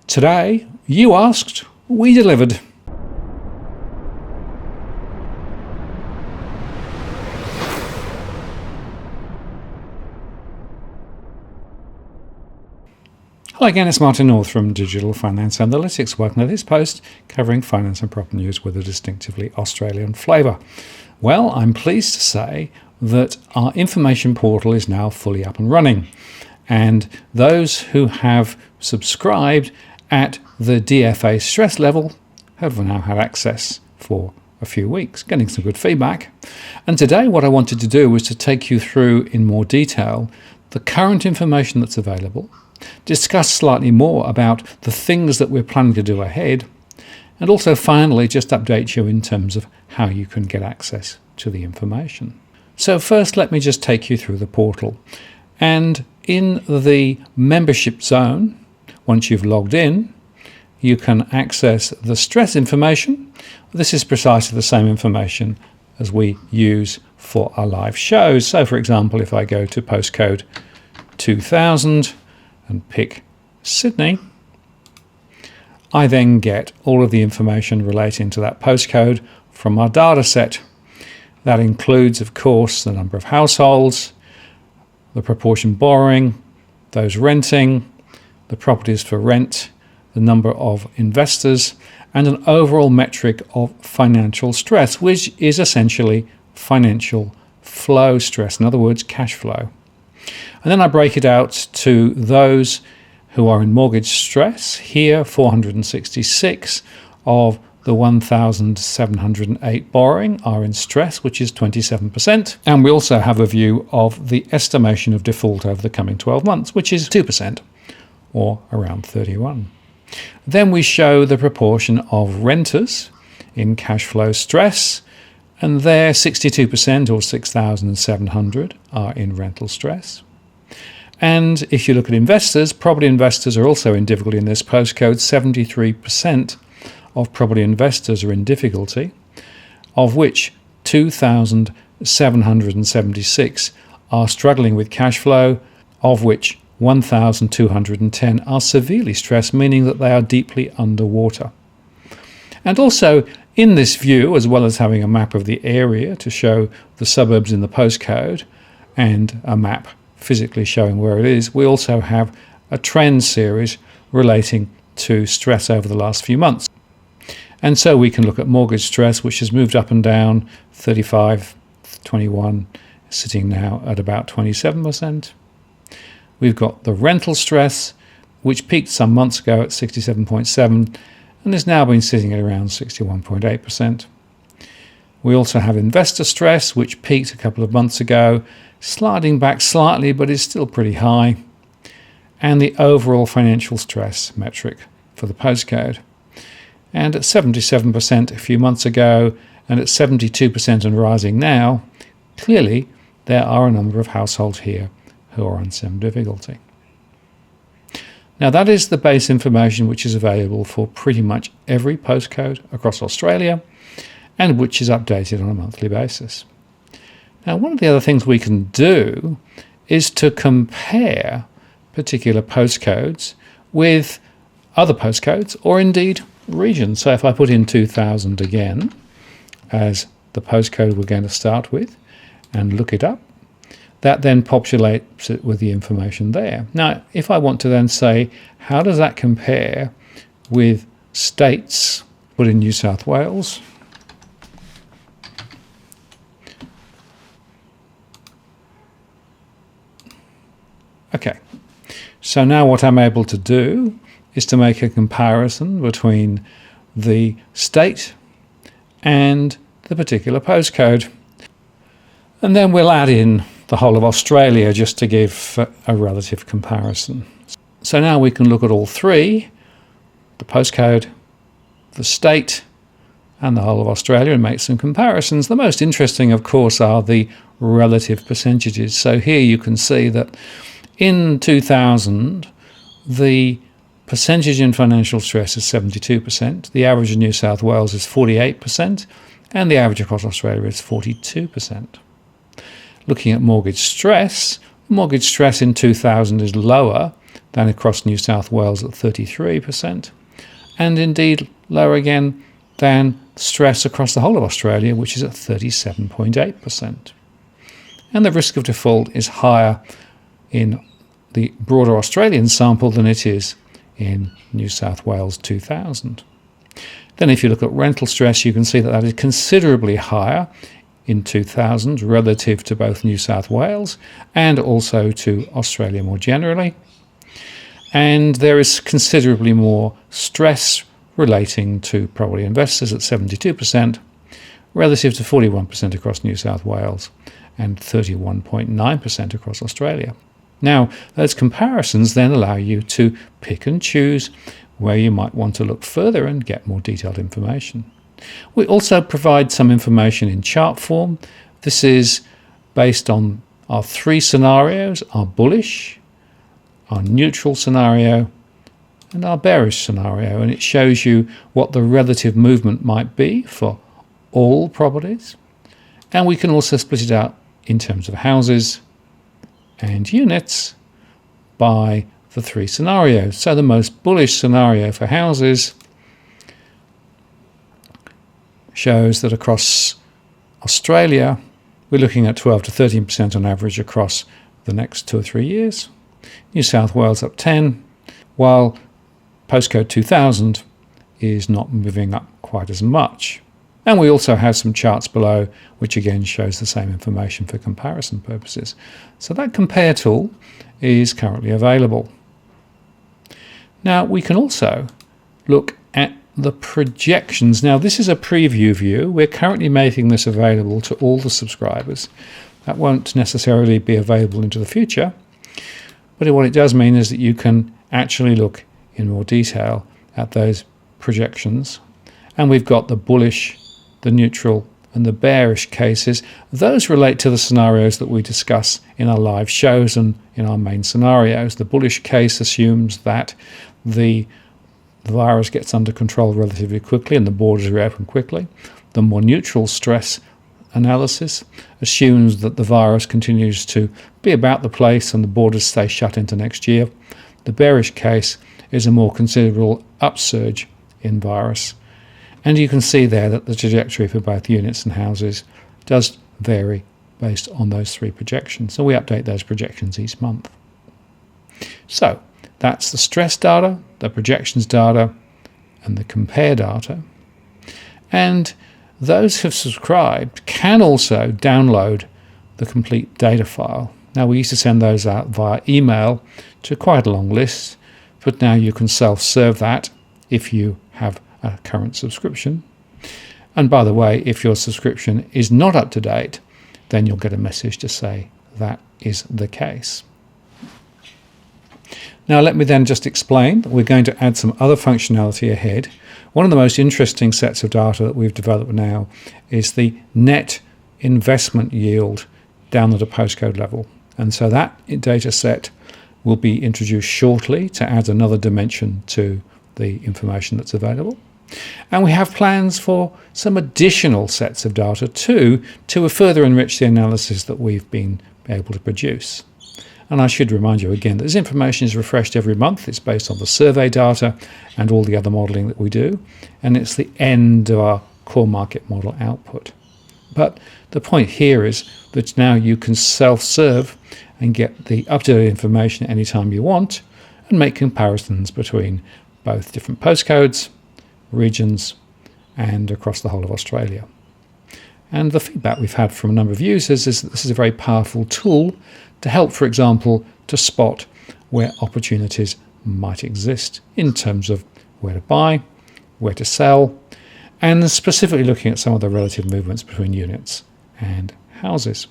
Today, you asked, we delivered. Hello again, it's Martin North from Digital Finance Analytics. Welcome to this post covering finance and property news with a distinctively Australian flavour. Well, I'm pleased to say that our information portal is now fully up and running. And those who have subscribed at the DFA stress level have now had access for a few weeks, getting some good feedback. And today what I wanted to do was to take you through in more detail the current information that's available, discuss slightly more about the things that we're planning to do ahead, and also finally just update you in terms of how you can get access to the information. So first, let me just take you through the portal. And in the membership zone, once you've logged in, you can access the stress information. This is precisely the same information as we use for our live shows. So for example, if I go to postcode 2000 and pick Sydney, I then get all of the information relating to that postcode from our data set. That includes, of course, the number of households, the proportion borrowing, those renting, the properties for rent, the number of investors, and an overall metric of financial stress, which is essentially financial flow stress, in other words, cash flow. And then I break it out to those who are in mortgage stress. Here, 466 of the 1,708 borrowing are in stress, which is 27%. And we also have a view of the estimation of default over the coming 12 months, which is 2%, or around 31. Then we show the proportion of renters in cash flow stress, and there 62%, or 6,700, are in rental stress. And if you look at investors, property investors are also in difficulty in this postcode. 73% of property investors are in difficulty, of which 2,776 are struggling with cash flow, of which 1,210 are severely stressed, meaning that they are deeply underwater. And also in this view, as well as having a map of the area to show the suburbs in the postcode and a map physically showing where it is, we also have a trend series relating to stress over the last few months. And so we can look at mortgage stress, which has moved up and down, 35, 21, sitting now at about 27%. We've got the rental stress, which peaked some months ago at 67.7 and has now been sitting at around 61.8%. We also have investor stress, which peaked a couple of months ago, sliding back slightly, but is still pretty high. And the overall financial stress metric for the postcode. And at 77% a few months ago, and at 72% and rising now, clearly there are a number of households here who are in some difficulty. Now that is the base information which is available for pretty much every postcode across Australia and which is updated on a monthly basis. Now one of the other things we can do is to compare particular postcodes with other postcodes or indeed regions. So if I put in 2000 again as the postcode we're going to start with and look it up, that then populates it with the information there. Now, if I want to then say, how does that compare with states, put in New South Wales, okay, so now what I'm able to do is to make a comparison between the state and the particular postcode. And then we'll add in the whole of Australia just to give a relative comparison. So now we can look at all three, the postcode, the state, and the whole of Australia and make some comparisons. The most interesting, of course, are the relative percentages. So here you can see that in 2000, the percentage in financial stress is 72%, the average in New South Wales is 48%, and the average across Australia is 42%. Looking at mortgage stress in 2000 is lower than across New South Wales at 33%, and indeed lower again than stress across the whole of Australia, which is at 37.8%. And the risk of default is higher in the broader Australian sample than it is in New South Wales 2000. Then if you look at rental stress, you can see that is considerably higher in 2000 relative to both New South Wales and also to Australia more generally. And there is considerably more stress relating to property investors at 72% relative to 41% across New South Wales and 31.9% across Australia. Now, those comparisons then allow you to pick and choose where you might want to look further and get more detailed information. We also provide some information in chart form. This is based on our three scenarios: our bullish, our neutral scenario, and our bearish scenario. And it shows you what the relative movement might be for all properties. And we can also split it out in terms of houses and units by the three scenarios. So the most bullish scenario for houses shows that across Australia, we're looking at 12 to 13% on average across the next 2 or 3 years. New South Wales up 10, while Postcode 2000 is not moving up quite as much. And we also have some charts below, which again shows the same information for comparison purposes. So that compare tool is currently available. Now we can also look at the projections. Now this is a preview view. We're currently making this available to all the subscribers. That won't necessarily be available into the future, but what it does mean is that you can actually look in more detail at those projections. And we've got the bullish, the neutral, and the bearish cases. Those relate to the scenarios that we discuss in our live shows and in our main scenarios. The bullish case assumes that the virus gets under control relatively quickly and the borders reopen quickly. The more neutral stress analysis assumes that the virus continues to be about the place and the borders stay shut into next year. The bearish case is a more considerable upsurge in virus. And you can see there that the trajectory for both units and houses does vary based on those three projections. So we update those projections each month. So that's the stress data, the projections data, and the compare data. And those who have subscribed can also download the complete data file. Now we used to send those out via email to quite a long list, but now you can self-serve that if you have a current subscription. And by the way, if your subscription is not up to date, then you'll get a message to say that is the case. Now let me then just explain that we're going to add some other functionality ahead. One of the most interesting sets of data that we've developed now is the net investment yield down at a postcode level. And so that data set will be introduced shortly to add another dimension to the information that's available. And we have plans for some additional sets of data too, to further enrich the analysis that we've been able to produce. And I should remind you again that this information is refreshed every month. It's based on the survey data and all the other modelling that we do. And it's the end of our core market model output. But the point here is that now you can self-serve and get the up-to-date information anytime you want and make comparisons between both different postcodes, regions, and across the whole of Australia. And the feedback we've had from a number of users is that this is a very powerful tool to help, for example, to spot where opportunities might exist in terms of where to buy, where to sell, and specifically looking at some of the relative movements between units and houses.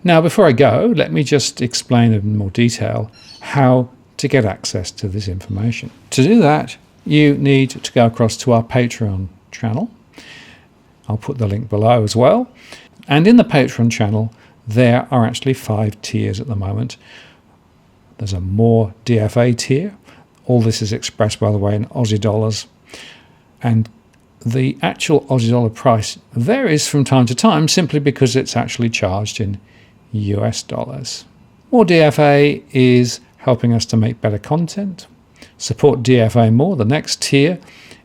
Now, before I go, let me just explain in more detail how to get access to this information. To do that, you need to go across to our Patreon channel. I'll put the link below as well. And in the Patreon channel, there are actually 5 tiers at the moment. There's a more DFA tier. All this is expressed, by the way, in Aussie dollars. And the actual Aussie dollar price varies from time to time simply because it's actually charged in US dollars. More DFA is helping us to make better content. Support DFA more. The next tier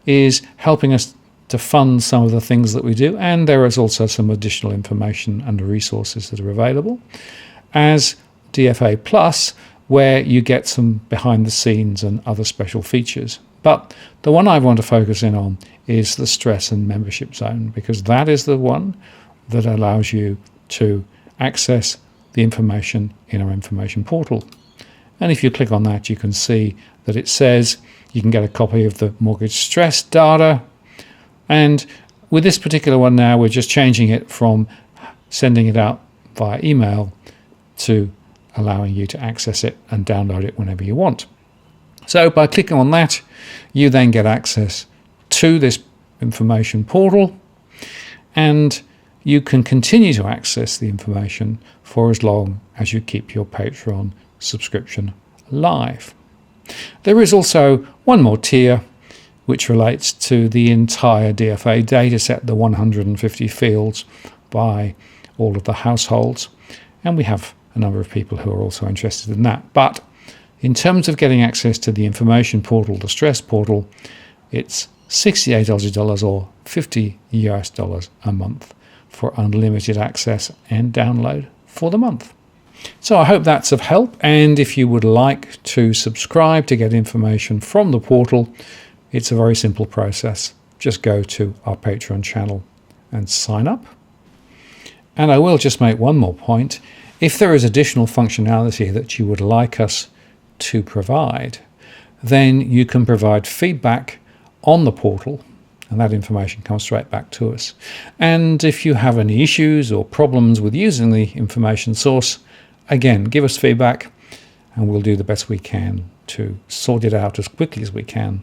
is helping us to fund some of the things that we do, and there is also some additional information and resources that are available as DFA Plus, where you get some behind the scenes and other special features. But the one I want to focus in on is the Stress and Membership Zone, because that is the one that allows you to access the information in our information portal. And if you click on that, you can see that it says you can get a copy of the mortgage stress data. And with this particular one now, we're just changing it from sending it out via email to allowing you to access it and download it whenever you want. So by clicking on that, you then get access to this information portal, and you can continue to access the information for as long as you keep your Patreon subscription live. There is also one more tier which relates to the entire DFA dataset, the 150 fields by all of the households, and we have a number of people who are also interested in that. But in terms of getting access to the information portal, the stress portal, it's $68 Aussie dollars or $50 US a month for unlimited access and download for the month. So I hope that's of help, and if you would like to subscribe to get information from the portal, it's a very simple process. Just go to our Patreon channel and sign up. And I will just make one more point. If there is additional functionality that you would like us to provide, then you can provide feedback on the portal, and that information comes straight back to us. And if you have any issues or problems with using the information source, again, give us feedback and we'll do the best we can to sort it out as quickly as we can.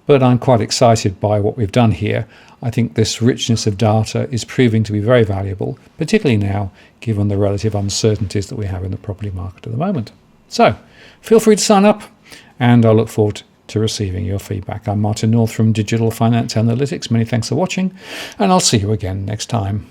But I'm quite excited by what we've done here. I think this richness of data is proving to be very valuable, particularly now, given the relative uncertainties that we have in the property market at the moment. So feel free to sign up, and I look forward to receiving your feedback. I'm Martin North from Digital Finance Analytics. Many thanks for watching, and I'll see you again next time.